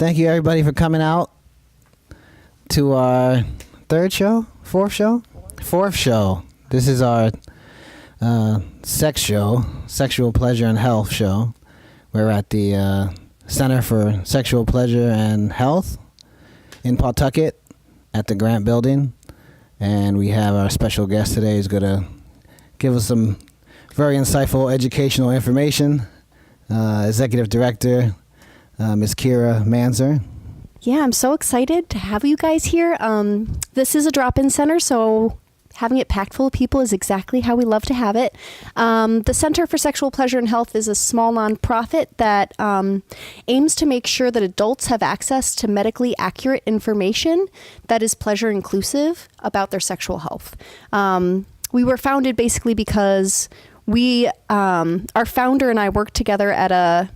Thank you, everybody, for coming out to our fourth show. This is our sex show, sexual pleasure and health show. We're at the Center for Sexual Pleasure and Health in Pawtucket at the Grant Building. And we have our special guest today who's going to give us some very insightful educational information. Executive Director, Ms. Kira Manzer. Yeah, I'm so excited to have you guys here. This is a drop-in center, so having it packed full of people is exactly how we love to have it. The Center for Sexual Pleasure and Health is a small nonprofit that aims to make sure that adults have access to medically accurate information that is pleasure inclusive about their sexual health. We were founded basically because our founder and I worked together at a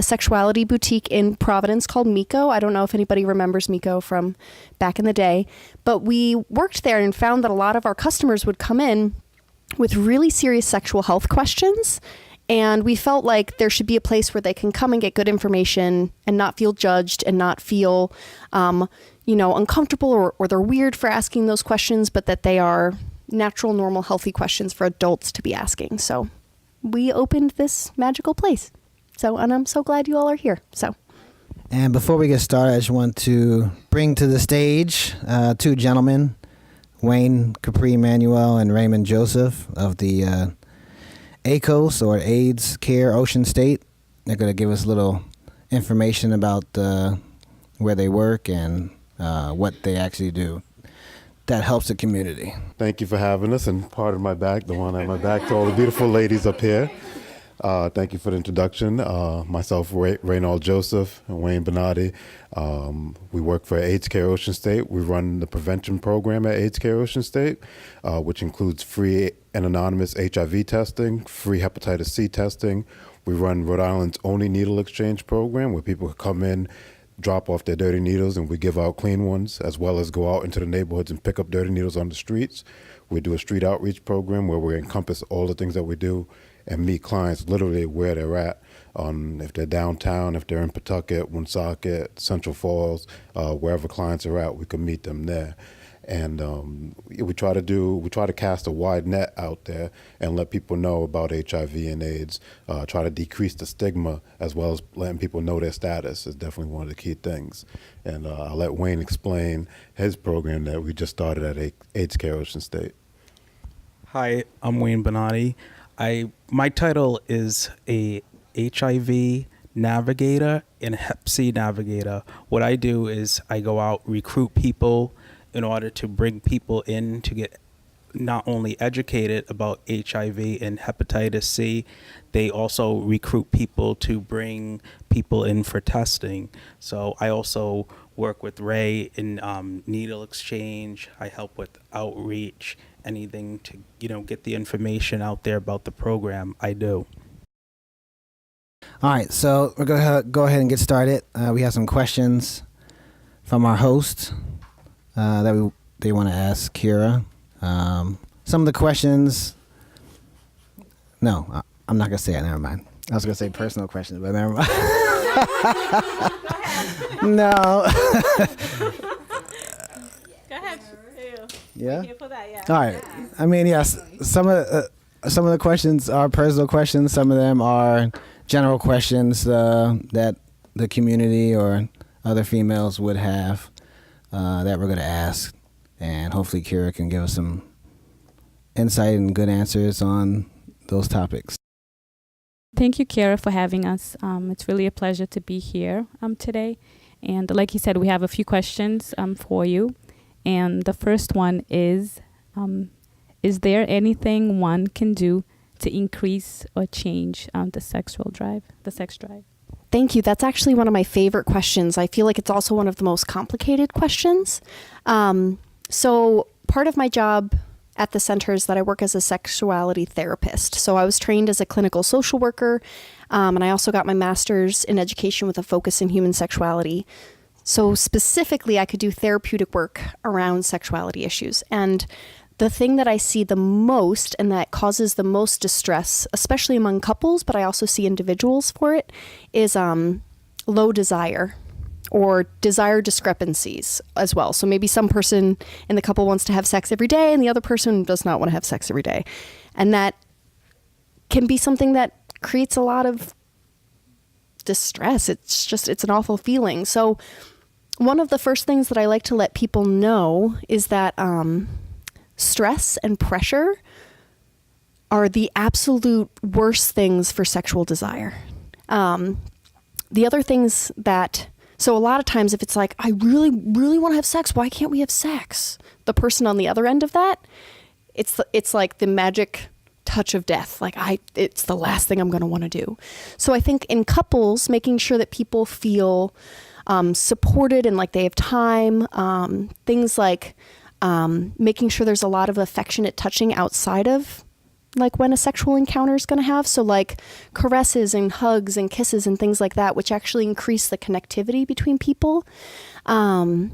sexuality boutique in Providence called Miko. I don't know if anybody remembers Miko from back in the day, but we worked there and found that a lot of our customers would come in with really serious sexual health questions. And we felt like there should be a place where they can come and get good information and not feel judged and not feel, uncomfortable or they're weird for asking those questions, but that they are natural, normal, healthy questions for adults to be asking. So we opened this magical place. And I'm so glad you all are here. And before we get started, I just want to bring to the stage two gentlemen, Wayne Capri Manuel and Raymond Joseph of the ACOS, or AIDS Care Ocean State. They're going to give us a little information about where they work and what they actually do that helps the community. Thank you for having us, and pardon my back, the one at my back, to all the beautiful ladies up here. Thank you for the introduction. Myself, Reynold Joseph, and Wayne Benatti. We work for AIDS Care Ocean State. We run the prevention program at AIDS Care Ocean State, which includes free and anonymous HIV testing, free hepatitis C testing. We run Rhode Island's only needle exchange program, where people come in, drop off their dirty needles, and we give out clean ones, as well as go out into the neighborhoods and pick up dirty needles on the streets. We do a street outreach program where we encompass all the things that we do and meet clients literally where they're at. If they're downtown, if they're in Pawtucket, Woonsocket, Central Falls, wherever clients are at, we can meet them there. And we try to cast a wide net out there and let people know about HIV and AIDS, try to decrease the stigma, as well as letting people know their status is definitely one of the key things. And I'll let Wayne explain his program that we just started at AIDS Care Ocean State. Hi, I'm Wayne Benatti. My title is a HIV navigator and Hep C navigator. What I do is I go out, recruit people in order to bring people in to get not only educated about HIV and hepatitis C, they also recruit people to bring people in for testing. So I also work with Ray in needle exchange. I help with outreach, anything to get the information out there about the program. I do. All right, so we're going to go ahead and get started. We have some questions from our host that they want to ask Kira. Some of the questions, no, I'm not going to say it. Never mind. I was going to say personal questions, but never mind. No. Go ahead. Yeah? For that, yeah. All right. I mean, yes, some of the questions are personal questions. Some of them are general questions that the community or other females would have that we're going to ask. And hopefully Kira can give us some insight and good answers on those topics. Thank you, Kira, for having us. It's really a pleasure to be here today. And like you said, we have a few questions for you. And the first one is there anything one can do to increase or change the sex drive? Thank you. That's actually one of my favorite questions. I feel like it's also one of the most complicated questions. So part of my job at the center is that I work as a sexuality therapist. So I was trained as a clinical social worker, and I also got my master's in education with a focus in human sexuality. So specifically, I could do therapeutic work around sexuality issues. And the thing that I see the most and that causes the most distress, especially among couples, but I also see individuals for it, is low desire or desire discrepancies as well. So maybe some person in the couple wants to have sex every day and the other person does not want to have sex every day. And that can be something that creates a lot of distress. It's an awful feeling. So one of the first things that I like to let people know is that stress and pressure are the absolute worst things for sexual desire. The other things so a lot of times if it's like, I really, really want to have sex, why can't we have sex? The person on the other end of that, it's like the magic touch of death. Like it's the last thing I'm going to want to do. So I think in couples, making sure that people feel supported and like they have time, things like making sure there's a lot of affectionate touching outside of like when a sexual encounter is going to have. So like caresses and hugs and kisses and things like that, which actually increase the connectivity between people. And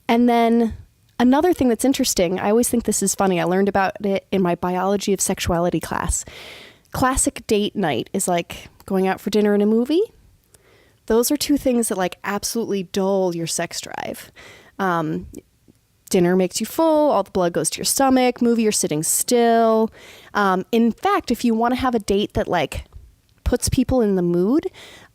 then another thing that's interesting, I always think this is funny. I learned about it in my biology of sexuality class. Classic date night is like going out for dinner and a movie. Those are two things that like absolutely dull your sex drive. Dinner makes you full, all the blood goes to your stomach. Movie, you're sitting still. In fact, if you want to have a date that like puts people in the mood,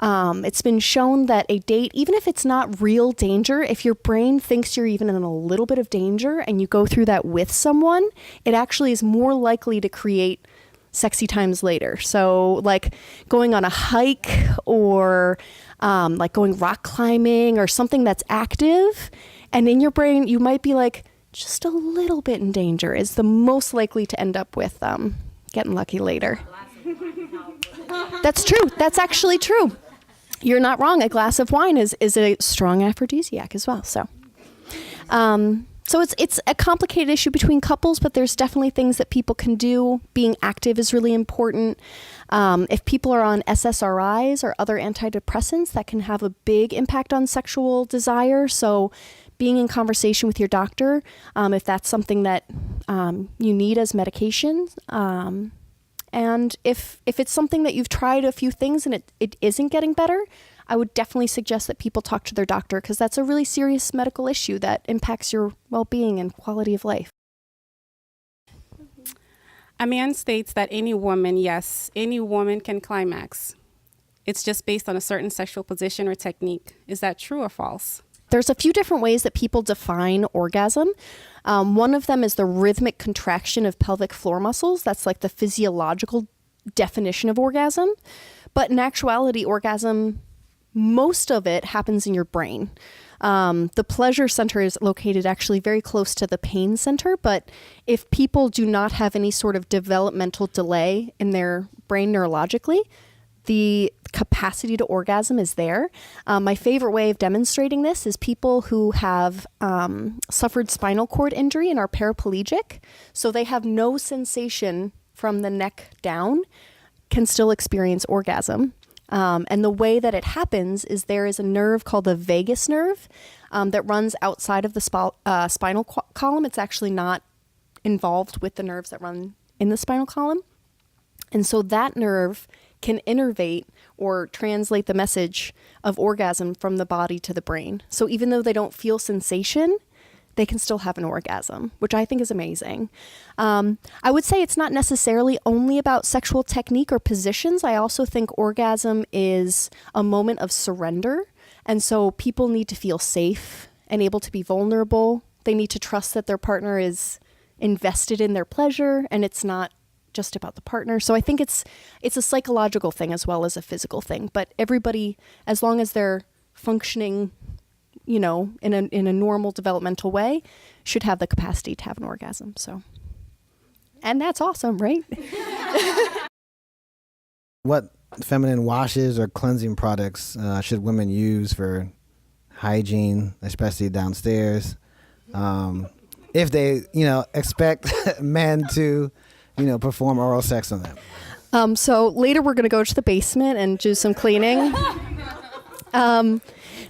it's been shown that a date, even if it's not real danger, if your brain thinks you're even in a little bit of danger and you go through that with someone, it actually is more likely to create sexy times later. So like going on a hike or like going rock climbing or something that's active, and in your brain, you might be like, just a little bit in danger is the most likely to end up with getting lucky later. That's true. That's actually true. You're not wrong. A glass of wine is a strong aphrodisiac as well. So it's a complicated issue between couples, but there's definitely things that people can do. Being active is really important. If people are on SSRIs or other antidepressants, that can have a big impact on sexual desire. So being in conversation with your doctor, if that's something that you need as medication. And if it's something that you've tried a few things and it isn't getting better, I would definitely suggest that people talk to their doctor, because that's a really serious medical issue that impacts your well-being and quality of life. A man states that any woman can climax. It's just based on a certain sexual position or technique. Is that true or false? There's a few different ways that people define orgasm. One of them is the rhythmic contraction of pelvic floor muscles. That's like the physiological definition of orgasm. But in actuality, orgasm, most of it happens in your brain. The pleasure center is located actually very close to the pain center. But if people do not have any sort of developmental delay in their brain neurologically, the capacity to orgasm is there. My favorite way of demonstrating this is people who have suffered spinal cord injury and are paraplegic. So they have no sensation from the neck down, can still experience orgasm. And the way that it happens is there is a nerve called the vagus nerve that runs outside of the spinal column. It's actually not involved with the nerves that run in the spinal column. And so that nerve can innervate or translate the message of orgasm from the body to the brain. So even though they don't feel sensation, they can still have an orgasm, which I think is amazing. I would say it's not necessarily only about sexual technique or positions. I also think orgasm is a moment of surrender. And so people need to feel safe and able to be vulnerable. They need to trust that their partner is invested in their pleasure and it's not just about the partner. So I think it's a psychological thing as well as a physical thing. But everybody, as long as they're functioning, in a normal developmental way, should have the capacity to have an orgasm. So, and that's awesome, right? What feminine washes or cleansing products should women use for hygiene, especially downstairs, if they, expect men to, perform oral sex on them? So later we're going to go to the basement and do some cleaning.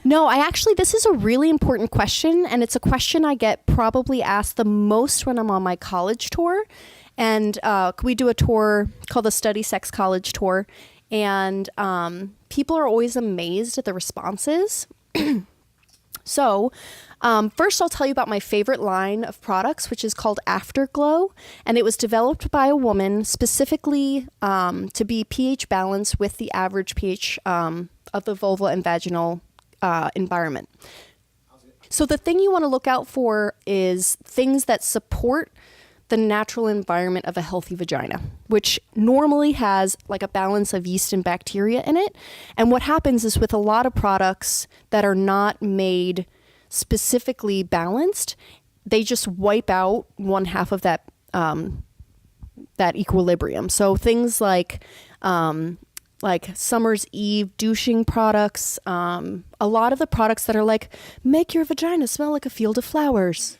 No, this is a really important question, and it's a question I get probably asked the most when I'm on my college tour. And we do a tour called the Study Sex College Tour, and people are always amazed at the responses. So first I'll tell you about my favorite line of products, which is called Afterglow. And it was developed by a woman specifically to be pH balanced with the average pH of the vulva and vaginal environment. So the thing you want to look out for is things that support the natural environment of a healthy vagina, which normally has like a balance of yeast and bacteria in it. And what happens is with a lot of products that are not made specifically balanced, they just wipe out one half of that equilibrium. So things like Summer's Eve douching products, a lot of the products that are like, make your vagina smell like a field of flowers.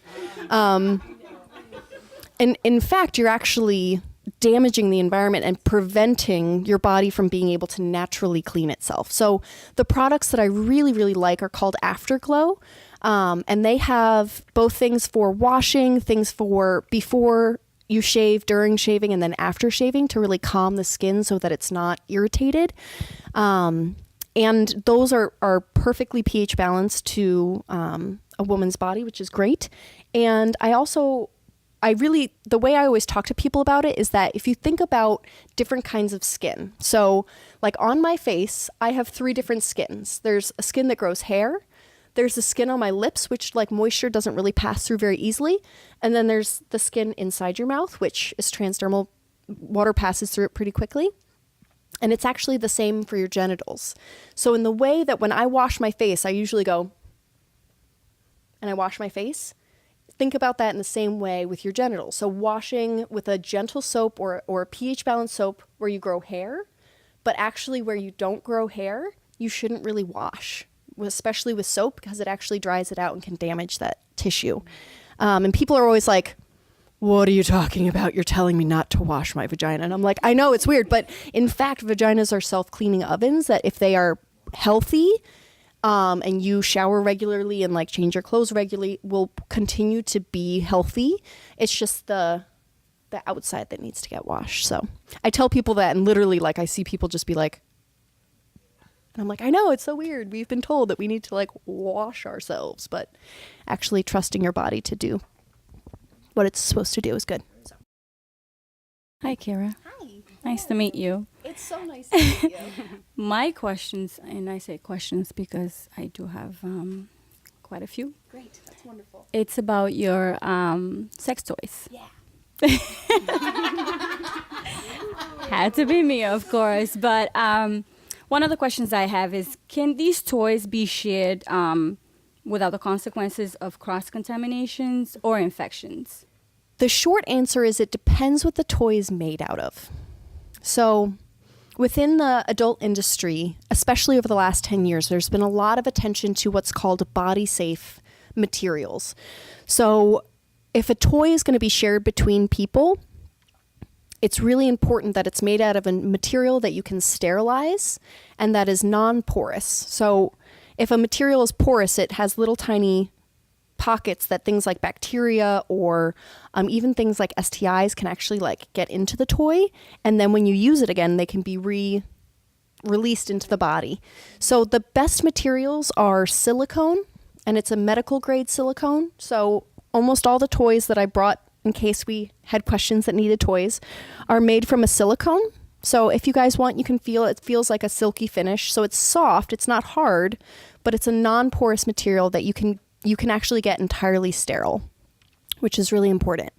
And in fact, you're actually damaging the environment and preventing your body from being able to naturally clean itself. So the products that I really, really like are called Afterglow. And they have both things for washing, things for before you shave, during shaving, and then after shaving to really calm the skin so that it's not irritated. And those are perfectly pH balanced to a woman's body, which is great. And the way I always talk to people about it is that if you think about different kinds of skin, so like on my face, I have 3 different skins. There's a skin that grows hair. There's the skin on my lips, which like moisture doesn't really pass through very easily. And then there's the skin inside your mouth, which is transdermal. Water passes through it pretty quickly. And it's actually the same for your genitals. So in the way that when I wash my face, I usually go, and I wash my face. Think about that in the same way with your genitals. So washing with a gentle soap or a pH balanced soap where you grow hair, but actually where you don't grow hair, you shouldn't really wash, especially with soap, because it actually dries it out and can damage that tissue. And people are always like, what are you talking about? You're telling me not to wash my vagina. And I'm like, I know it's weird, but in fact, vaginas are self-cleaning ovens that if they are healthy, and you shower regularly and like change your clothes regularly, will continue to be healthy. It's just the outside that needs to get washed. So I tell people that, and literally like I see people just be like, and I'm like, I know, it's so weird. We've been told that we need to like wash ourselves, but actually trusting your body to do what it's supposed to do is good. So. Hi, Kara. Hi. Nice to meet you. It's so nice to meet you. My questions, and I say questions because I do have quite a few. Great. That's wonderful. It's about your sex toys. Yeah. Had to be me, of course. But one of the questions I have is, can these toys be shared without the consequences of cross-contaminations or infections? The short answer is it depends what the toy is made out of. So within the adult industry, especially over the last 10 years, there's been a lot of attention to what's called body-safe materials. So if a toy is going to be shared between people, it's really important that it's made out of a material that you can sterilize and that is non-porous. So if a material is porous, it has little tiny pockets that things like bacteria or even things like STIs can actually like get into the toy, and then when you use it again, they can be released into the body. So the best materials are silicone, and it's a medical grade silicone. So almost all the toys that I brought, in case we had questions that needed toys, are made from a silicone. So if you guys want, you can feel it. It feels like a silky finish. So it's soft, it's not hard, but it's a non-porous material that you can actually get entirely sterile, which is really important.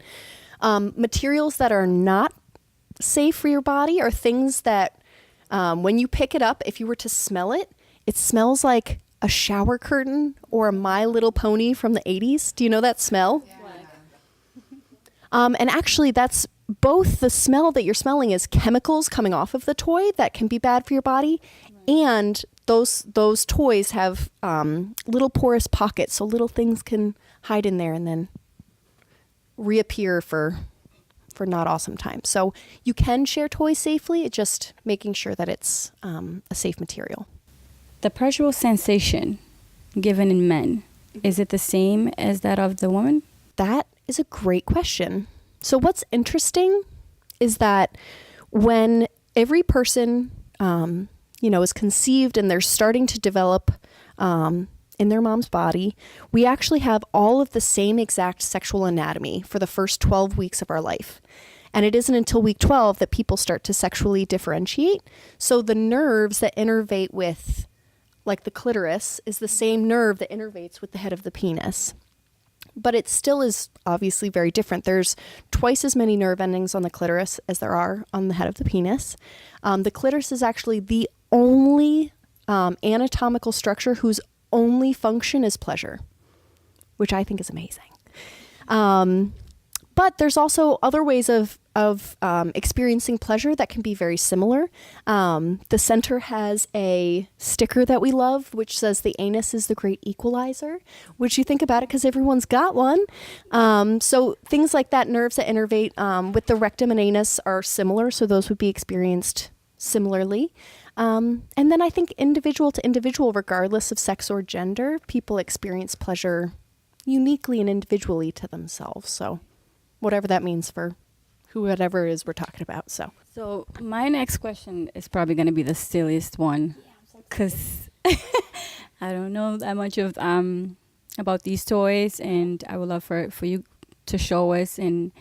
Materials that are not safe for your body are things that when you pick it up, if you were to smell it, it smells like a shower curtain or a My Little Pony from the 80s. Do you know that smell? Yeah. And actually, that's both the smell that you're smelling is chemicals coming off of the toy that can be bad for your body, and those toys have little porous pockets, so little things can hide in there and then reappear for not awesome times. So you can share toys safely, it's just making sure that it's a safe material. The pleasurable sensation given in men, is it the same as that of the woman? That is a great question. So what's interesting is that when every person is conceived and they're starting to develop in their mom's body, we actually have all of the same exact sexual anatomy for the first 12 weeks of our life. And it isn't until week 12 that people start to sexually differentiate. So the nerves that innervate with, like the clitoris, is the same nerve that innervates with the head of the penis. But it still is obviously very different. There's twice as many nerve endings on the clitoris as there are on the head of the penis. The clitoris is actually the only anatomical structure whose only function is pleasure, which I think is amazing. But there's also other ways of experiencing pleasure that can be very similar. The center has a sticker that we love, which says the anus is the great equalizer, which you think about it because everyone's got one. So things like that, nerves that innervate with the rectum and anus are similar, so those would be experienced similarly. And then I think individual to individual, regardless of sex or gender, people experience pleasure uniquely and individually to themselves. So whatever that means for whoever it is we're talking about. So my next question is probably going to be the silliest one, because I don't know that much of about these toys, and I would love for you to show us. And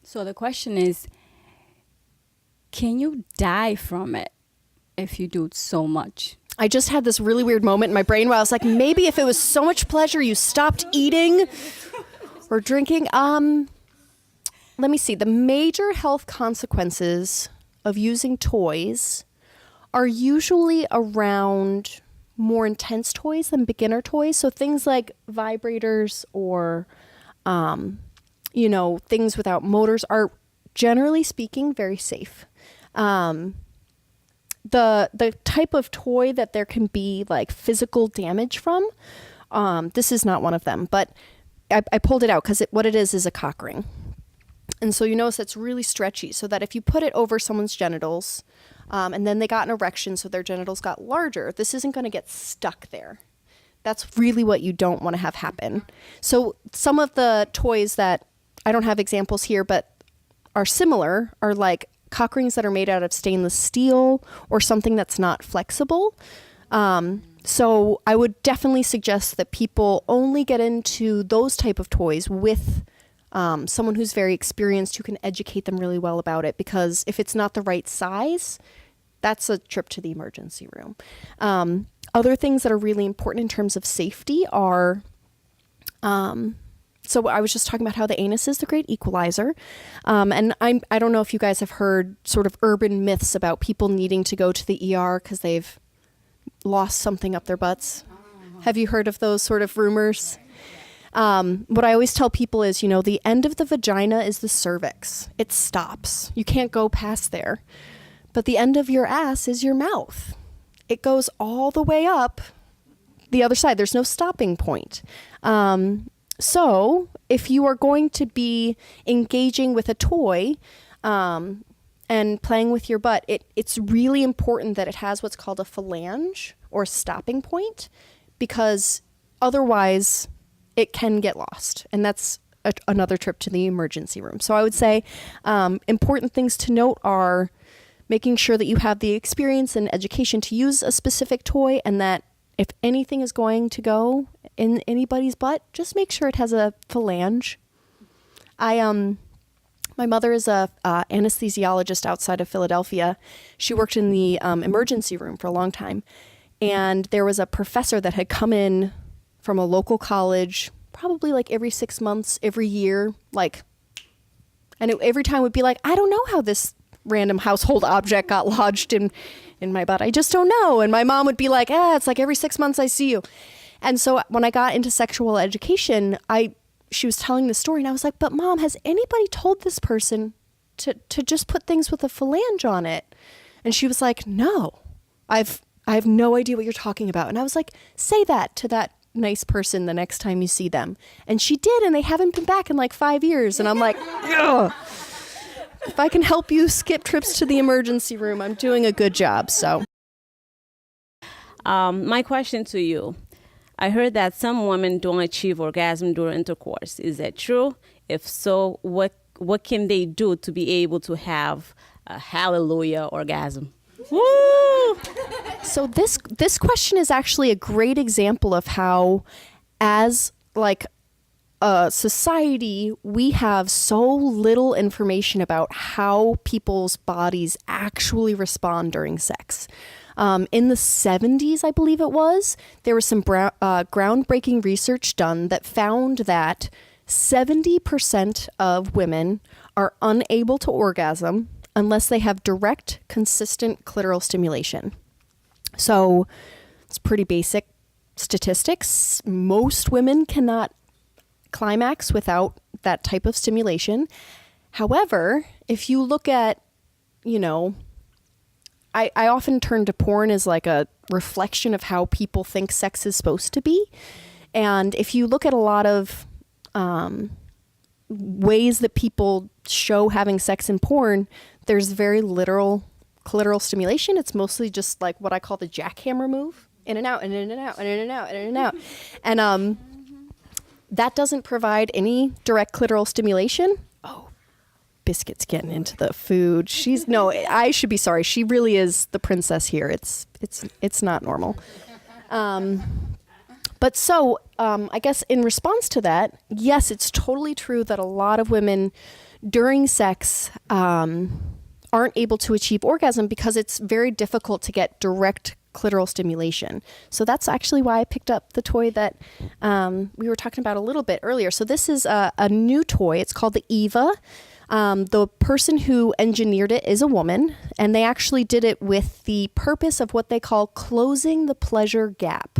so the question is, can you die from it if you do so much? I just had this really weird moment in my brain where I was like, maybe if it was so much pleasure, you stopped eating or drinking. Let me see. The major health consequences of using toys are usually around more intense toys than beginner toys. So things like vibrators or, things without motors are, generally speaking, very safe. The type of toy that there can be like physical damage from, this is not one of them, but I pulled it out because what it is a cock ring. And so you notice it's really stretchy, so that if you put it over someone's genitals and then they got an erection, so their genitals got larger, this isn't going to get stuck there. That's really what you don't want to have happen. So some of the toys that, I don't have examples here, but are similar are like cock rings that are made out of stainless steel or something that's not flexible. So I would definitely suggest that people only get into those type of toys with someone who's very experienced, who can educate them really well about it, because if it's not the right size, that's a trip to the emergency room. Other things that are really important in terms of safety are, so I was just talking about how the anus is the great equalizer. And I don't know if you guys have heard sort of urban myths about people needing to go to the ER because they've lost something up their butts. Have you heard of those sort of rumors? What I always tell people is, the end of the vagina is the cervix. It stops. You can't go past there. But the end of your ass is your mouth. It goes all the way up the other side. There's no stopping point. So if you are going to be engaging with a toy and playing with your butt, it's really important that it has what's called a phalange or stopping point, because otherwise it can get lost. And that's another trip to the emergency room. So I would say important things to note are making sure that you have the experience and education to use a specific toy, and that if anything is going to go in anybody's butt, just make sure it has a phalange. My mother is a anesthesiologist outside of Philadelphia. She worked in the emergency room for a long time. And there was a professor that had come in from a local college, probably like every 6 months, every year, every time would be like, I don't know how this random household object got lodged in my butt. I just don't know. And my mom would be like, it's like every 6 months I see you. And so when I got into sexual education, she was telling the story, and I was like, but Mom, has anybody told this person to just put things with a phalange on it? And she was like, no, I have no idea what you're talking about. And I was like, say that to that nice person the next time you see them. And she did, and they haven't been back in like 5 years. And I'm like, ugh. If I can help you skip trips to the emergency room, I'm doing a good job. So my question to you, I heard that some women don't achieve orgasm during intercourse. Is that true? If so, what can they do to be able to have a hallelujah orgasm? Woo! So this question is actually a great example of how, as like a society, we have so little information about how people's bodies actually respond during sex. In the 70s, I believe it was, there was some groundbreaking research done that found that 70% of women are unable to orgasm unless they have direct, consistent clitoral stimulation. So it's pretty basic statistics. Most women cannot climax without that type of stimulation. However, if you look at, I often turn to porn as like a reflection of how people think sex is supposed to be. And if you look at a lot of ways that people show having sex in porn, there's very literal clitoral stimulation. It's mostly just like what I call the jackhammer move. In and out, and in and out, and in and out, and in and out. And that doesn't provide any direct clitoral stimulation. Oh, Biscuit's getting into the food. I should be sorry. She really is the princess here. It's not normal. But so, I guess in response to that, yes, it's totally true that a lot of women during sex aren't able to achieve orgasm because it's very difficult to get direct clitoral stimulation. So that's actually why I picked up the toy that we were talking about a little bit earlier. So this is a new toy. It's called the Eva. The person who engineered it is a woman, and they actually did it with the purpose of what they call closing the pleasure gap.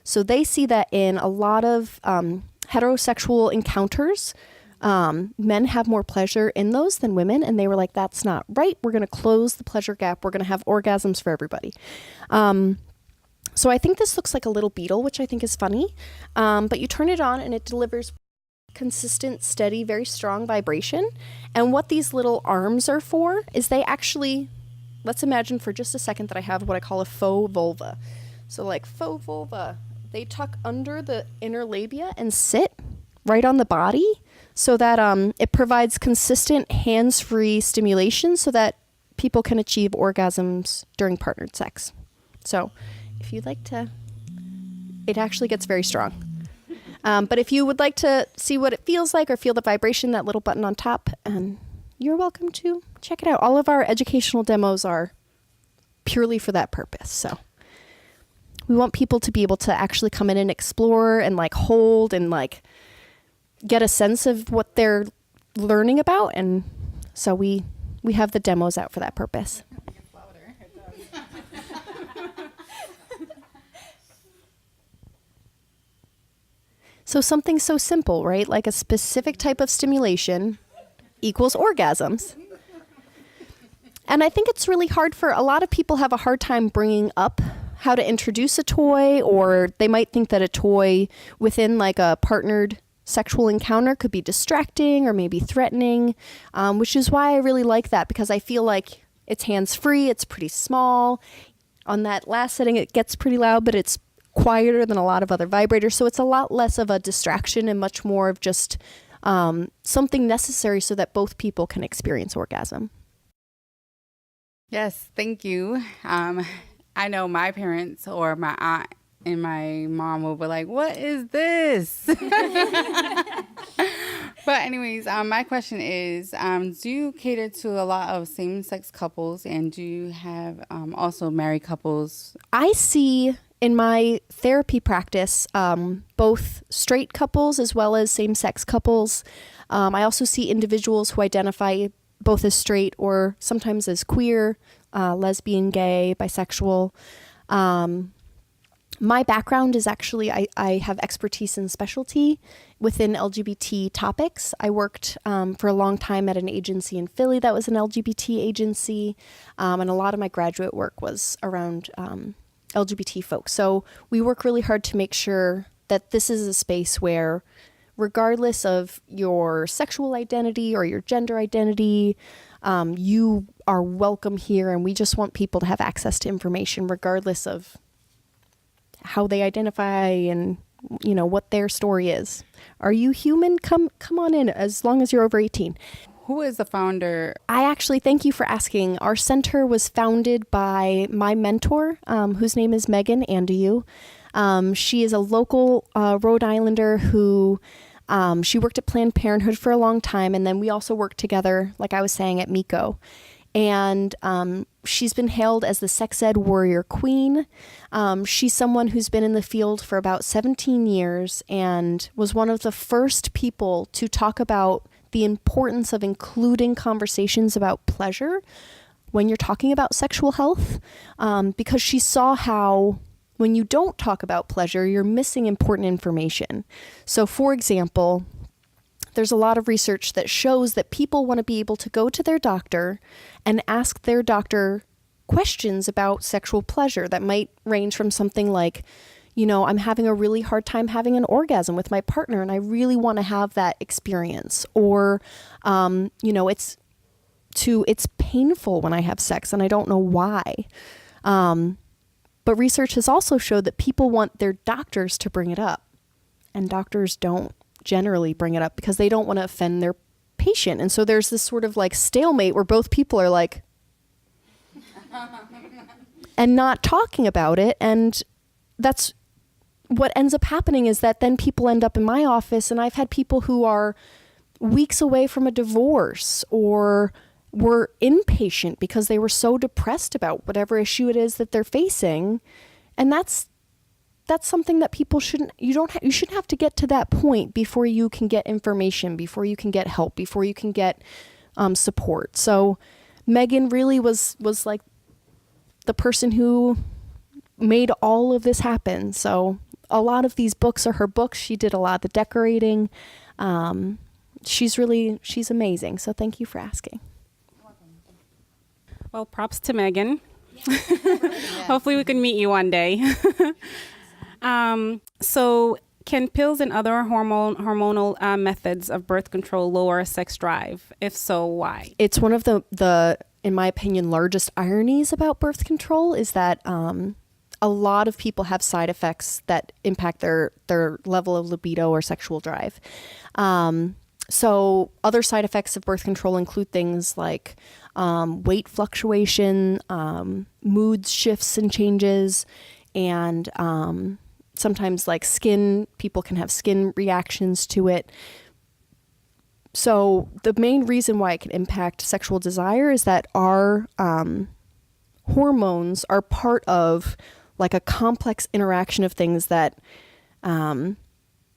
So they see that in a lot of heterosexual encounters, men have more pleasure in those than women, and they were like, that's not right. We're going to close the pleasure gap. We're going to have orgasms for everybody. So I think this looks like a little beetle, which I think is funny. But you turn it on and it delivers consistent, steady, very strong vibration. And what these little arms are for is they actually, let's imagine for just a second that I have what I call a faux vulva. So like faux vulva, they tuck under the inner labia and sit right on the body so that it provides consistent hands-free stimulation so that people can achieve orgasms during partnered sex. So if you'd like to, it actually gets very strong. But if you would like to see what it feels like or feel the vibration, that little button on top, you're welcome to check it out. All of our educational demos are purely for that purpose. So we want people to be able to actually come in and explore and like hold and like get a sense of what they're learning about. And so we have the demos out for that purpose. So something so simple, right? Like a specific type of stimulation equals orgasms. And I think it's really hard for a lot of people have a hard time bringing up how to introduce a toy, or they might think that a toy within like a partnered sexual encounter could be distracting or maybe threatening, which is why I really like that, because I feel like it's hands-free, it's pretty small. On that last setting, it gets pretty loud, but it's quieter than a lot of other vibrators. So it's a lot less of a distraction and much more of just something necessary so that both people can experience orgasm. Yes, thank you. I know my parents or my aunt and my mom will be like, what is this? But anyways, my question is, do you cater to a lot of same-sex couples, and do you have also married couples? I see in my therapy practice both straight couples as well as same-sex couples. I also see individuals who identify both as straight or sometimes as queer, lesbian, gay, bisexual. My background is actually, I have expertise in specialty within LGBT topics. I worked for a long time at an agency in Philly that was an LGBT agency, and a lot of my graduate work was around LGBT folks. So we work really hard to make sure that this is a space where, regardless of your sexual identity or your gender identity, you are welcome here, and we just want people to have access to information regardless of how they identify and what their story is. Are you human? Come on in, as long as you're over 18. Who is the founder? I actually, thank you for asking. Our center was founded by my mentor, whose name is Megan Andiu. She is a local Rhode Islander who she worked at Planned Parenthood for a long time, and then we also worked together, like I was saying, at MECO. And she's been hailed as the sex ed warrior queen. She's someone who's been in the field for about 17 years and was one of the first people to talk about the importance of including conversations about pleasure when you're talking about sexual health, because she saw how when you don't talk about pleasure, you're missing important information. So, for example, there's a lot of research that shows that people want to be able to go to their doctor and ask their doctor questions about sexual pleasure that might range from something like, you know, I'm having a really hard time having an orgasm with my partner and I really want to have that experience. Or, you know, it's painful when I have sex and I don't know why. But research has also showed that people want their doctors to bring it up, and doctors don't generally bring it up because they don't want to offend their patient. And so there's this sort of like stalemate where both people are like, and not talking about it. And that's what ends up happening, is that then people end up in my office, and I've had people who are weeks away from a divorce or were inpatient because they were so depressed about whatever issue it is that they're facing. And that's something that people shouldn't have to get to that point before you can get information, before you can get help, before you can get support. So Megan really was like the person who made all of this happen. So a lot of these books are her books. She did a lot of the decorating. She's amazing. So thank you for asking. Well, props to Megan. Hopefully we can meet you one day. So can pills and other hormonal methods of birth control lower sex drive? If so, why? It's one of the, in my opinion, largest ironies about birth control is that a lot of people have side effects that impact their level of libido or sexual drive. So other side effects of birth control include things like weight fluctuation, mood shifts and changes, and sometimes like people can have skin reactions to it. So the main reason why it can impact sexual desire is that our hormones are part of like a complex interaction of things that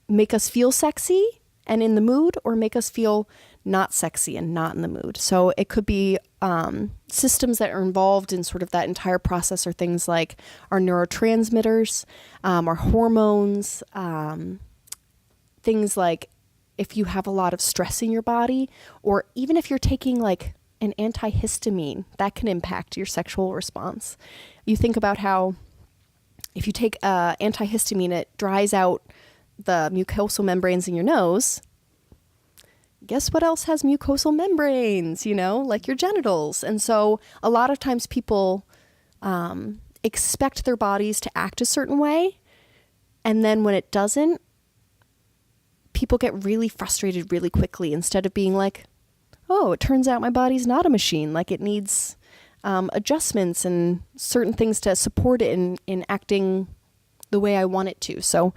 make us feel sexy and in the mood, or make us feel not sexy and not in the mood. So it could be systems that are involved in sort of that entire process are things like our neurotransmitters, our hormones, things like if you have a lot of stress in your body, or even if you're taking like an antihistamine, that can impact your sexual response. You think about how if you take antihistamine, it dries out the mucosal membranes in your nose. Guess what else has mucosal membranes, like your genitals. And so a lot of times people expect their bodies to act a certain way. And then when it doesn't, people get really frustrated really quickly, instead of being like, oh, it turns out my body's not a machine. Like it needs adjustments and certain things to support it in acting the way I want it to. So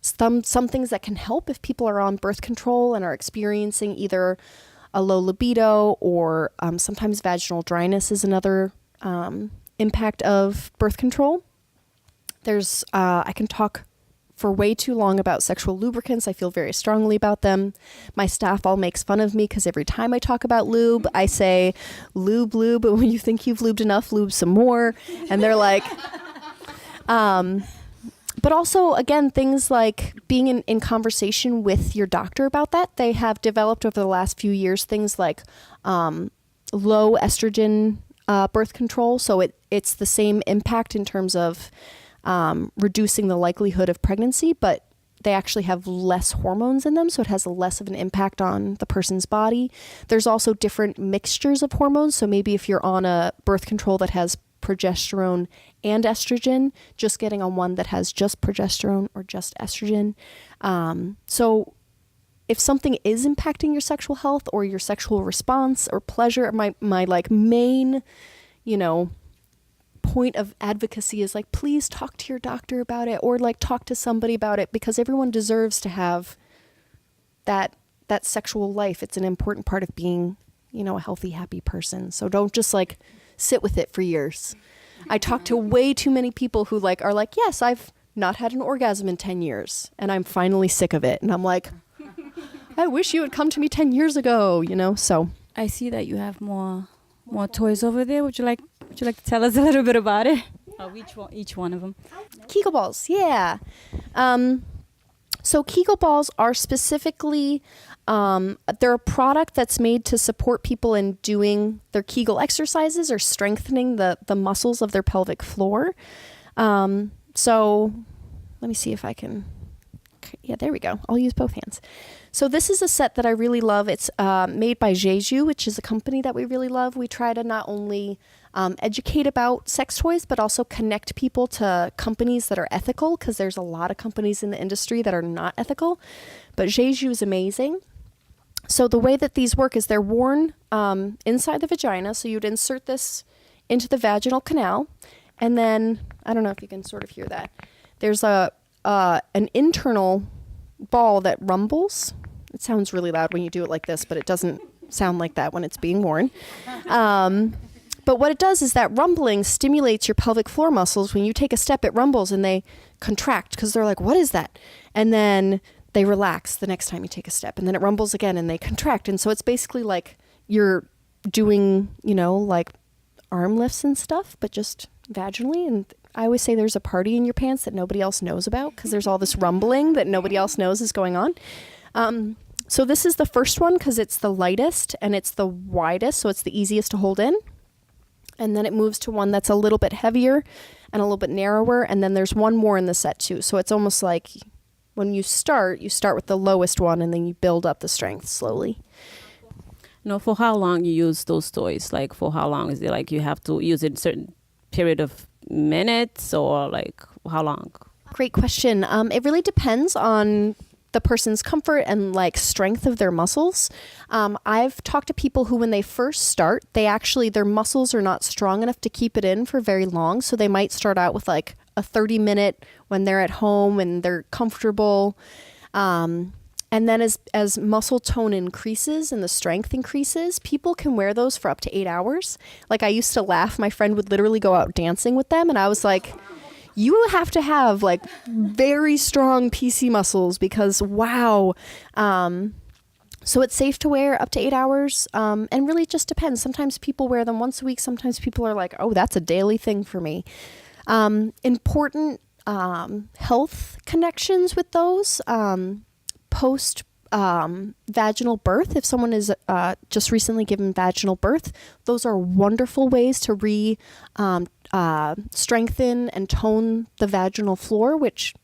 some things that can help if people are on birth control and are experiencing either a low libido or sometimes vaginal dryness is another impact of birth control. I can talk for way too long about sexual lubricants. I feel very strongly about them. My staff all makes fun of me because every time I talk about lube, I say, lube, but when you think you've lubed enough, lube some more. And they're like... But also, again, things like being in conversation with your doctor about that. They have developed over the last few years things like low estrogen birth control. So it's the same impact in terms of reducing the likelihood of pregnancy, but they actually have less hormones in them, so it has less of an impact on the person's body. There's also different mixtures of hormones. So maybe if you're on a birth control that has progesterone and estrogen, just getting on one that has just progesterone or just estrogen. So if something is impacting your sexual health or your sexual response or pleasure, my like main, point of advocacy is like, please talk to your doctor about it, or like talk to somebody about it, because everyone deserves to have that sexual life. It's an important part of being, a healthy, happy person. So don't just like sit with it for years. I talk to way too many people who like are like, yes, I've not had an orgasm in 10 years and I'm finally sick of it. And I'm like, I wish you had come to me 10 years ago, so. I see that you have more toys over there. Would you like to tell us a little bit about it? Each one of them. Kegel balls, yeah. So Kegel balls are specifically, they're a product that's made to support people in doing their Kegel exercises or strengthening the muscles of their pelvic floor. So let me see if I can, yeah, there we go. I'll use both hands. So this is a set that I really love. It's made by Jeju, which is a company that we really love. We try to not only educate about sex toys, but also connect people to companies that are ethical, because there's a lot of companies in the industry that are not ethical. But Jeju is amazing. So the way that these work is they're worn inside the vagina. So you'd insert this into the vaginal canal. And then, I don't know if you can sort of hear that. There's an internal ball that rumbles. It sounds really loud when you do it like this, but it doesn't sound like that when it's being worn. But what it does is that rumbling stimulates your pelvic floor muscles. When you take a step, it rumbles and they contract because they're like, what is that? And then they relax the next time you take a step. And then it rumbles again and they contract. And so it's basically like you're doing, like arm lifts and stuff, but just vaginally. And I always say there's a party in your pants that nobody else knows about because there's all this rumbling that nobody else knows is going on. So this is the first one because it's the lightest and it's the widest, so it's the easiest to hold in. And then it moves to one that's a little bit heavier and a little bit narrower. And then there's one more in the set too. So it's almost like when you start with the lowest one and then you build up the strength slowly. For how long you use those toys? Like for how long? Is it like you have to use it in a certain period of minutes or like how long? Great question. It really depends on the person's comfort and like strength of their muscles. I've talked to people who when they first start, their muscles are not strong enough to keep it in for very long. So they might start out with like a 30-minute when they're at home and they're comfortable. And then as muscle tone increases and the strength increases, people can wear those for up to 8 hours. Like I used to laugh. My friend would literally go out dancing with them. And I was like, you have to have like very strong PC muscles because wow. So it's safe to wear up to 8 hours. And really just depends. Sometimes people wear them once a week. Sometimes people are like, oh, that's a daily thing for me. Important health connections with those. Post vaginal birth, if someone is just recently given vaginal birth, those are wonderful ways to strengthen and tone the vaginal floor, which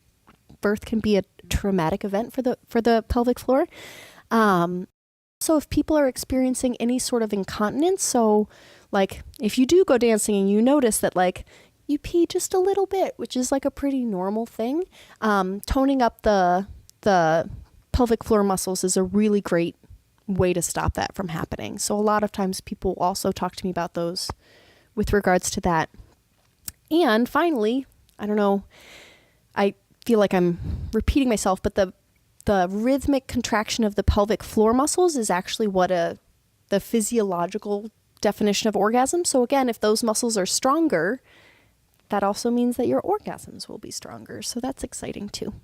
birth can be a traumatic event for the pelvic floor. So if people are experiencing any sort of incontinence, so like if you do go dancing and you notice that like you pee just a little bit, which is like a pretty normal thing, toning up the pelvic floor muscles is a really great way to stop that from happening. So a lot of times people also talk to me about those with regards to that. And finally, I don't know, I feel like I'm repeating myself, but the rhythmic contraction of the pelvic floor muscles is actually what the physiological definition of orgasm. So again, if those muscles are stronger, that also means that your orgasms will be stronger. So that's exciting too.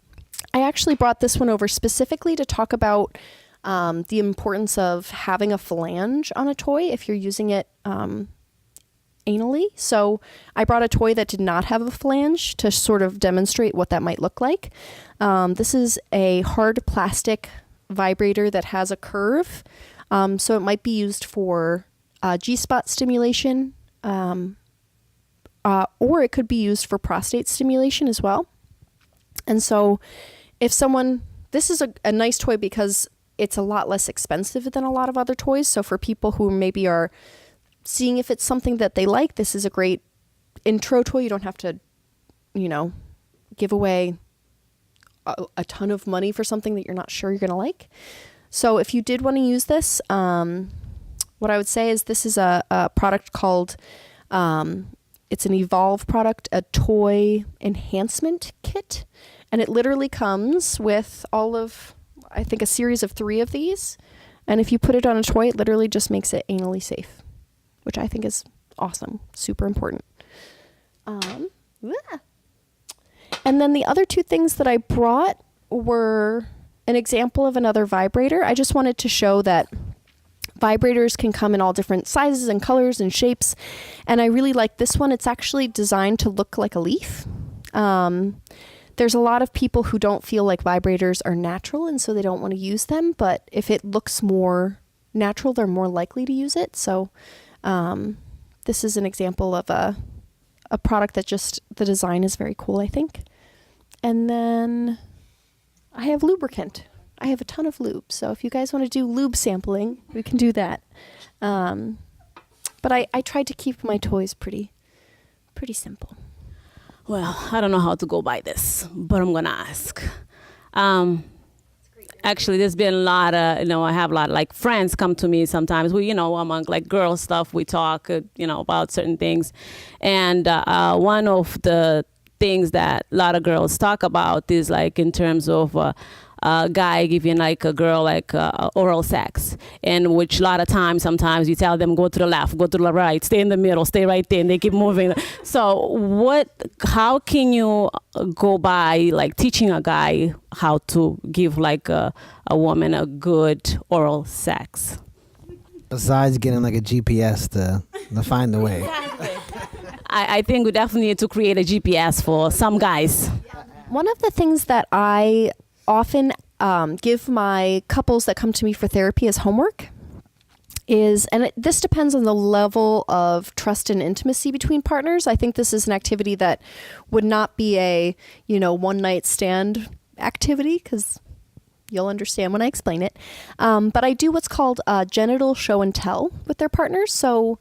I actually brought this one over specifically to talk about the importance of having a flange on a toy if you're using it anally. So I brought a toy that did not have a flange to sort of demonstrate what that might look like. This is a hard plastic vibrator that has a curve. So it might be used for G-spot stimulation, or it could be used for prostate stimulation as well. And so if this is a nice toy because it's a lot less expensive than a lot of other toys. So for people who maybe are seeing if it's something that they like, this is a great intro toy. You don't have to, give away a ton of money for something that you're not sure you're going to like. So if you did want to use this, what I would say is this is a product called, it's an Evolve product, a toy enhancement kit. And it literally comes with I think a series of 3 of these. And if you put it on a toy, it literally just makes it anally safe, which I think is awesome, super important. And then the other 2 things that I brought were an example of another vibrator. I just wanted to show that vibrators can come in all different sizes and colors and shapes. And I really like this one. It's actually designed to look like a leaf. There's a lot of people who don't feel like vibrators are natural, and so they don't want to use them. But if it looks more natural, they're more likely to use it. So this is an example of a product that just, the design is very cool, I think. And then I have lubricant. I have a ton of lube. So if you guys want to do lube sampling, we can do that. But I tried to keep my toys pretty simple. Well, I don't know how to go by this, but I'm gonna ask. Actually, there's been a lot of, I have a lot of like friends come to me sometimes. We, among like girl stuff, we talk, about certain things. And one of the things that a lot of girls talk about is like in terms of a guy giving like a girl like oral sex, and which a lot of times, sometimes you tell them go to the left, go to the right, stay in the middle, stay right there, and they keep moving. So how can you go by like teaching a guy how to give like a woman a good oral sex? Besides getting like a GPS to find the way. I think we definitely need to create a GPS for some guys. One of the things that I often give my couples that come to me for therapy as homework is, and this depends on the level of trust and intimacy between partners. I think this is an activity that would not be a, one night stand activity, because you'll understand when I explain it. But I do what's called genital show and tell with their partners. So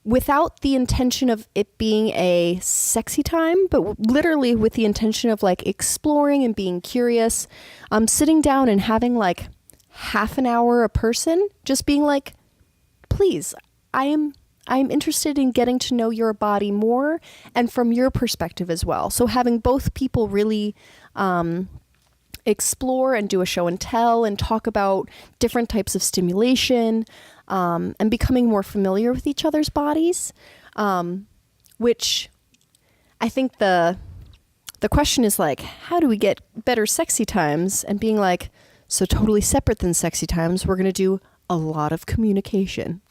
without the intention of it being a sexy time, but literally with the intention of like exploring and being curious, sitting down and having like half an hour a person, just being like, please, I'm interested in getting to know your body more and from your perspective as well. So having both people really explore and do a show and tell and talk about different types of stimulation, and becoming more familiar with each other's bodies, which I think the question is like, how do we get better sexy times? And being like, so totally separate than sexy times, we're going to do a lot of communication.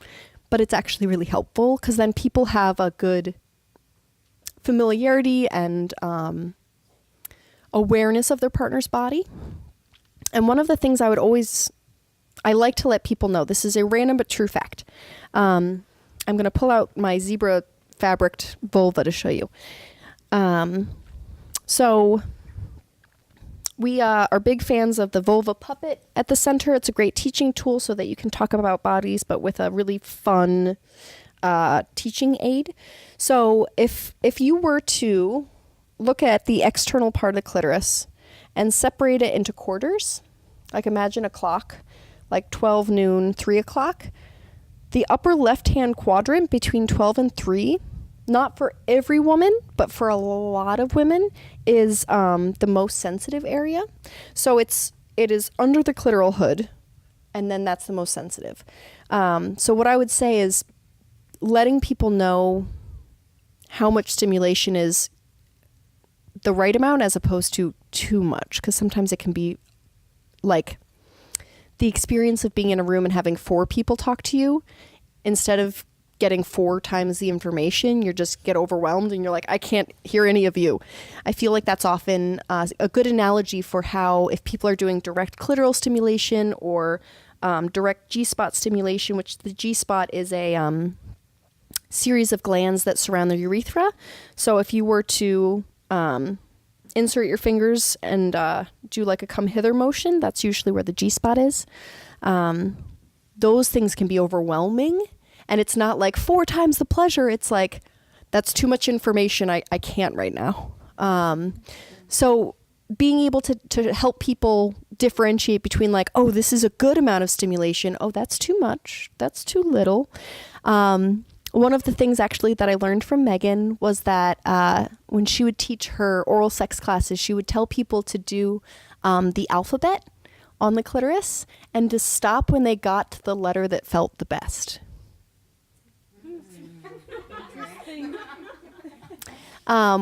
But it's actually really helpful because then people have a good familiarity and awareness of their partner's body. And one of the things I like to let people know, this is a random but true fact. I'm going to pull out my zebra fabric vulva to show you. So we are big fans of the vulva puppet at the center. It's a great teaching tool so that you can talk about bodies, but with a really fun teaching aid. So if you were to look at the external part of the clitoris and separate it into quarters, like imagine a clock, like 12 noon, 3 o'clock, the upper left-hand quadrant between 12 and 3, not for every woman, but for a lot of women, is the most sensitive area. So it is under the clitoral hood, and then that's the most sensitive. So what I would say is letting people know how much stimulation is the right amount as opposed to too much, because sometimes it can be like the experience of being in a room and having 4 people talk to you. Instead of getting 4 times the information, you just get overwhelmed and you're like, I can't hear any of you. I feel like that's often a good analogy for how if people are doing direct clitoral stimulation or direct G-spot stimulation, which the G-spot is a series of glands that surround the urethra. So if you were to insert your fingers and do like a come hither motion, that's usually where the G-spot is. Those things can be overwhelming, and it's not like 4 times the pleasure. It's like, that's too much information. I can't right now. So being able to help people differentiate between like, oh, this is a good amount of stimulation. Oh, that's too much. That's too little. One of the things actually that I learned from Megan was that when she would teach her oral sex classes, she would tell people to do the alphabet on the clitoris and to stop when they got to the letter that felt the best.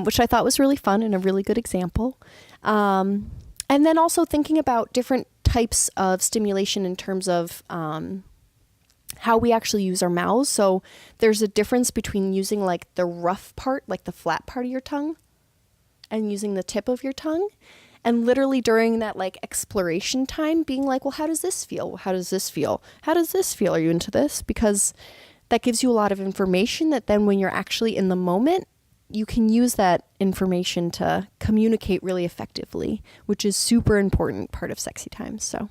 Which I thought was really fun and a really good example. And then also thinking about different types of stimulation in terms of how we actually use our mouths. So there's a difference between using like the rough part, like the flat part of your tongue, and using the tip of your tongue. And literally during that like exploration time being like, well, how does this feel? How does this feel? How does this feel? Are you into this? Because that gives you a lot of information that then when you're actually in the moment, you can use that information to communicate really effectively, which is super important part of sexy times. So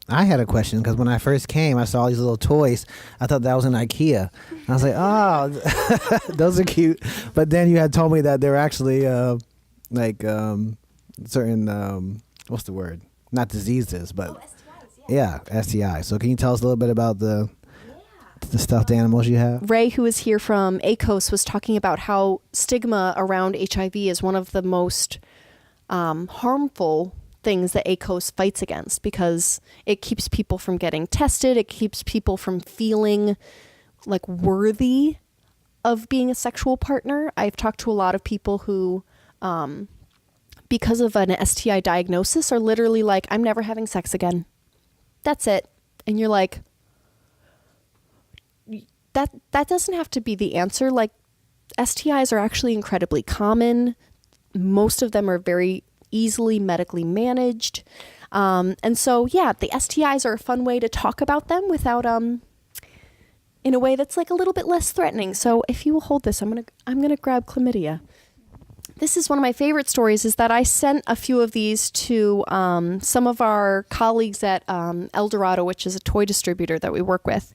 I had a question because when I first came, I saw these little toys. I thought that was an IKEA. I was like, oh, those are cute. But then you had told me that they're actually certain, what's the word? Not diseases, but STIs, yeah, STI. So can you tell us a little bit about the stuffed animals you have? Ray, who is here from ACOS, was talking about how stigma around HIV is one of the most harmful things that ACOS fights against, because it keeps people from getting tested. It keeps people from feeling like worthy of being a sexual partner. I've talked to a lot of people who, because of an STI diagnosis, are literally like, I'm never having sex again. That's it. And you're like, that doesn't have to be the answer. Like, STIs are actually incredibly common. Most of them are very easily medically managed. And so, yeah, the STIs are a fun way to talk about them without, in a way that's like a little bit less threatening. So if you will hold this, I'm gonna grab chlamydia. This is one of my favorite stories, is that I sent a few of these to some of our colleagues at El Dorado, which is a toy distributor that we work with.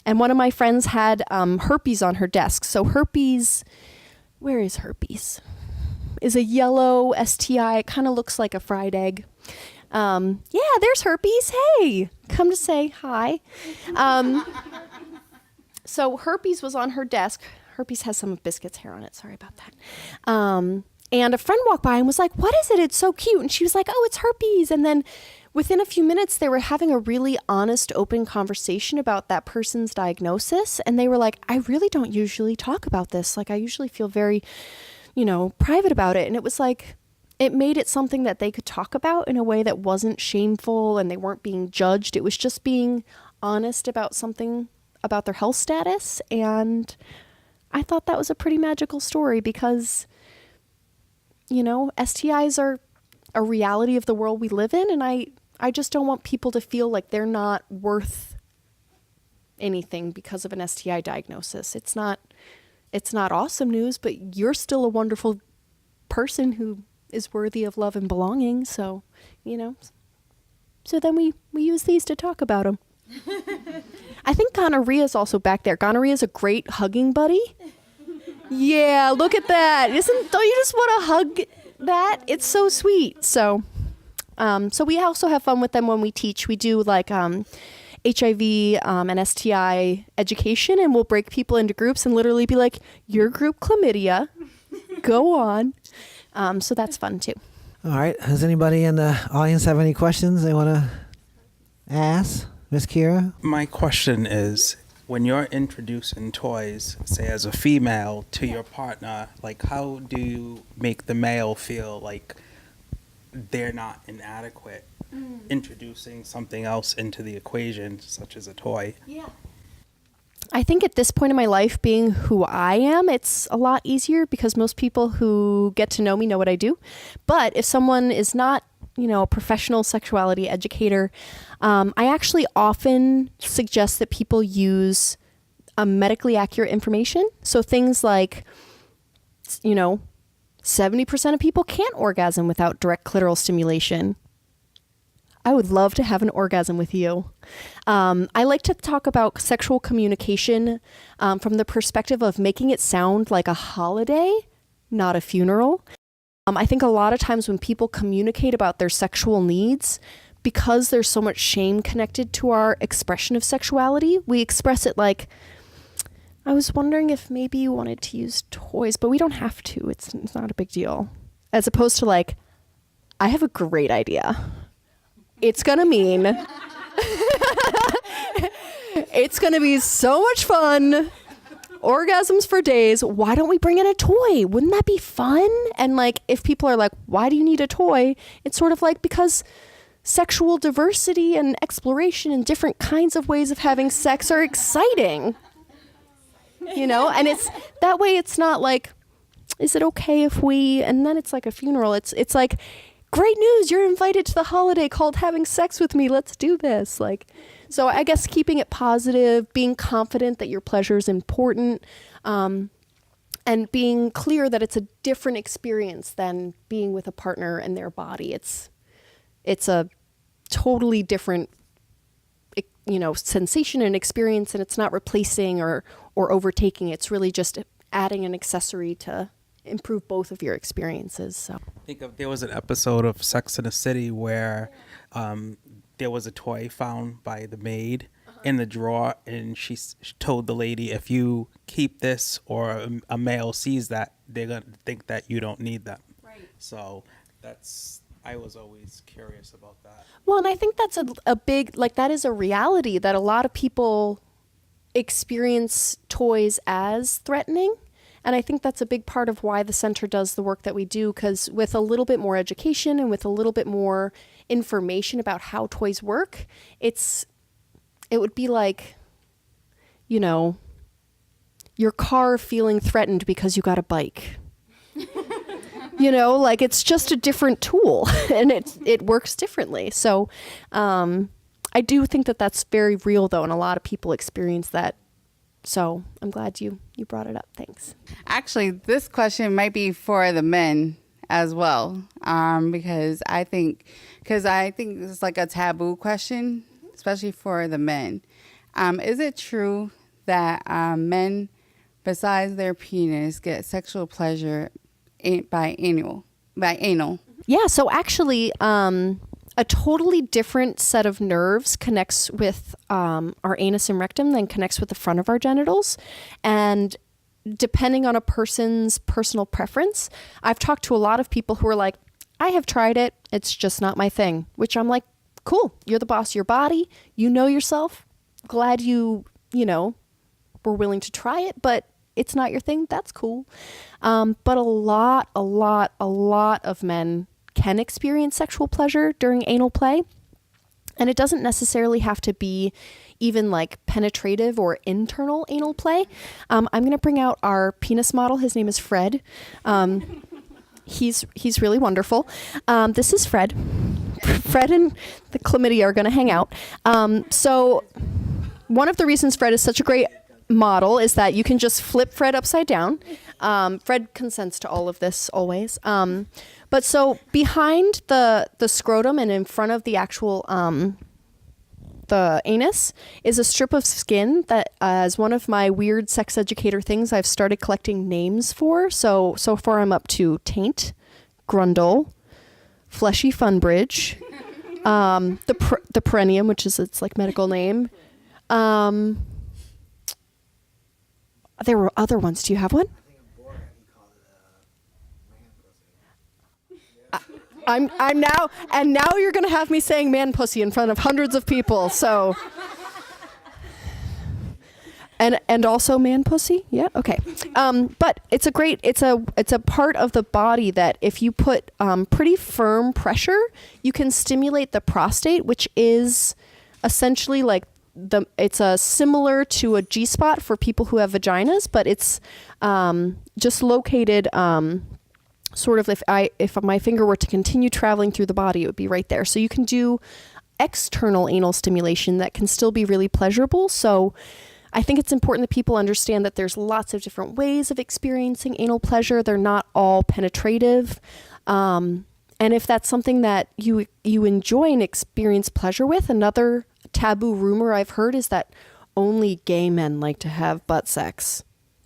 And one of my friends had herpes on her desk. So herpes, where is herpes? Is a yellow STI. It kind of looks like a fried egg. Yeah, there's herpes. Hey, come to say hi. So herpes was on her desk. Herpes has some of Biscuit's hair on it. Sorry about that. And a friend walked by and was like, what is it? It's so cute. And she was like, oh, it's herpes. And then within a few minutes, they were having a really honest, open conversation about that person's diagnosis. And they were like, I really don't usually talk about this. Like, I usually feel very, private about it. And it was like, it made it something that they could talk about in a way that wasn't shameful, and they weren't being judged. It was just being honest about something about their health status. And I thought that was a pretty magical story, because STIs are a reality of the world we live in, and I just don't want people to feel like they're not worth anything because of an STI diagnosis. It's not awesome news, but you're still a wonderful person who is worthy of love and belonging. So, so then we use these to talk about them. I think gonorrhea is also back there. Gonorrhea is a great hugging buddy. Yeah, look at that. Don't you just want to hug that? It's so sweet. So we also have fun with them when we teach. We do like HIV and STI education, and we'll break people into groups and literally be like, your group chlamydia, go on. So that's fun too. All right. Does anybody in the audience have any questions they want to ask Miss Kira? My question is, when you're introducing toys, say as a female, to your partner, like, how do you make the male feel like they're not inadequate introducing something else into the equation, such as a toy? Yeah. I think at this point in my life, being who I am, it's a lot easier, because most people who get to know me know what I do. But if someone is not, a professional sexuality educator, I actually often suggest that people use medically accurate information. So things like, 70% of people can't orgasm without direct clitoral stimulation. I would love to have an orgasm with you. I like to talk about sexual communication from the perspective of making it sound like a holiday, not a funeral. I think a lot of times when people communicate about their sexual needs, because there's so much shame connected to our expression of sexuality, we express it like, I was wondering if maybe you wanted to use toys, but we don't have to. It's not a big deal. As opposed to like, I have a great idea. It's going to mean it's going to be so much fun. Orgasms for days. Why don't we bring in a toy? Wouldn't that be fun? And like, if people are like, why do you need a toy? It's sort of like, because sexual diversity and exploration and different kinds of ways of having sex are exciting. You know, and it's that way. It's not like, is it okay if we, and then it's like a funeral. It's like, great news, you're invited to the holiday called having sex with me. Let's do this. Like, so I guess keeping it positive, being confident that your pleasure is important, and being clear that it's a different experience than being with a partner and their body. It's a totally different, you know, sensation and experience, and it's not replacing or overtaking. It's really just adding an accessory to improve both of your experiences. So There was an episode of Sex in the City where there was a toy found by the maid in the drawer, and she told the lady, if you keep this or a male sees that, they're going to think that you don't need them. Right. So I was always curious about that. Well, and I think that's a big, like, that is a reality that a lot of people experience toys as threatening. And I think that's a big part of why the center does the work that we do, because with a little bit more education and with a little bit more information about how toys work, it would be like, you know, your car feeling threatened because you got a bike. You know, like, it's just a different tool and it works differently. So I do think that that's very real, though, and a lot of people experience that. So I'm glad you brought it up. Thanks. Actually, this question might be for the men as well, because I think it's like a taboo question, especially for the men. Is it true that men, besides their penis, get sexual pleasure by anal? Yeah. So actually, a totally different set of nerves connects with our anus and rectum than connects with the front of our genitals. And depending on a person's personal preference, I've talked to a lot of people who are like, I have tried it, it's just not my thing, which I'm like, cool, you're the boss of your body, you know yourself, glad you were willing to try it, but it's not your thing, that's cool. But a lot of men can experience sexual pleasure during anal play. And it doesn't necessarily have to be even like penetrative or internal anal play. I'm going to bring out our penis model. His name is Fred. He's really wonderful. This is Fred. Fred and the chlamydia are going to hang out. So one of the reasons Fred is such a great model is that you can just flip Fred upside down. Fred consents to all of this always. But so behind the scrotum and in front of the actual the anus is a strip of skin that, as one of my weird sex educator things, I've started collecting names for. So far I'm up to taint, grundle, fleshy funbridge, the perineum, which is its like medical name. There were other ones. Do you have one? I'm now, and now you're going to have me saying man pussy in front of hundreds of people. So, and also man pussy. Yeah. Okay. But it's a part of the body that if you put pretty firm pressure, you can stimulate the prostate, which is essentially like it's similar to a G-spot for people who have vaginas, but it's just located sort of if my finger were to continue traveling through the body, it would be right there. So you can do external anal stimulation that can still be really pleasurable. So I think it's important that people understand that there's lots of different ways of experiencing anal pleasure. They're not all penetrative. And if that's something that you enjoy and experience pleasure with, another taboo rumor I've heard is that only gay men like to have butt sex.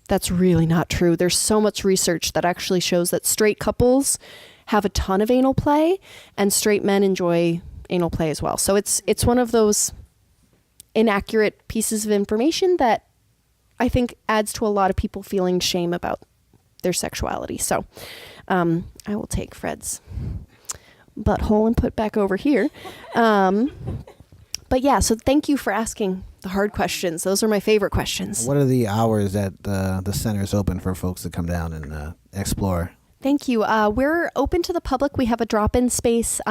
That's really not true. There's so much research that actually shows that straight couples have a ton of anal play, and straight men enjoy anal play as well. So it's one of those inaccurate pieces of information that I think adds to a lot of people feeling shame about their sexuality. So I will take Fred's butthole and put back over here. But yeah, so thank you for asking the hard questions. Those are my favorite questions. What are the hours that the center is open for folks to come down and explore? Thank you. We're open to the public. We have a drop-in space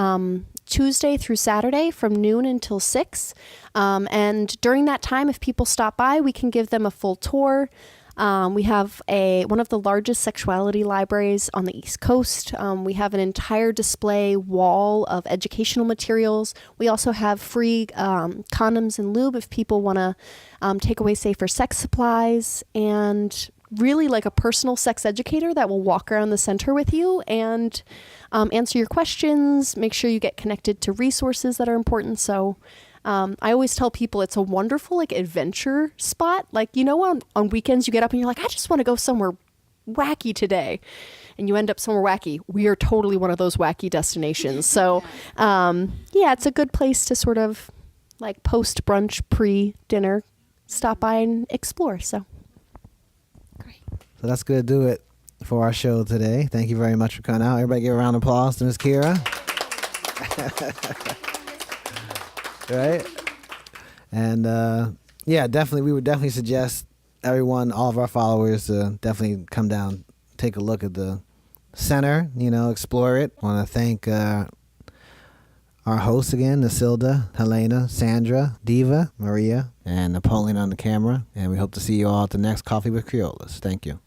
Tuesday through Saturday from noon until 6. And during that time, if people stop by, we can give them a full tour. We have one of the largest sexuality libraries on the East Coast. We have an entire display wall of educational materials. We also have free condoms and lube if people want to take away safer sex supplies, and really like a personal sex educator that will walk around the center with you and answer your questions, make sure you get connected to resources that are important. So I always tell people it's a wonderful like adventure spot. Like, you know, on weekends you get up and you're like, I just want to go somewhere wacky today. And you end up somewhere wacky. We are totally one of those wacky destinations. So yeah, it's a good place to sort of like post brunch, pre-dinner, stop by and explore. So great. So that's going to do it for our show today. Thank you very much for coming out. Everybody give a round of applause to Ms. Kira. Right? And yeah, definitely, we would definitely suggest everyone, all of our followers, to definitely come down, take a look at the center, you know, explore it. I want to thank our hosts again, Nasilda, Helena, Sandra, Diva, Maria, and Napoleon on the camera. And we hope to see you all at the next Coffee with Kriolas. Thank you.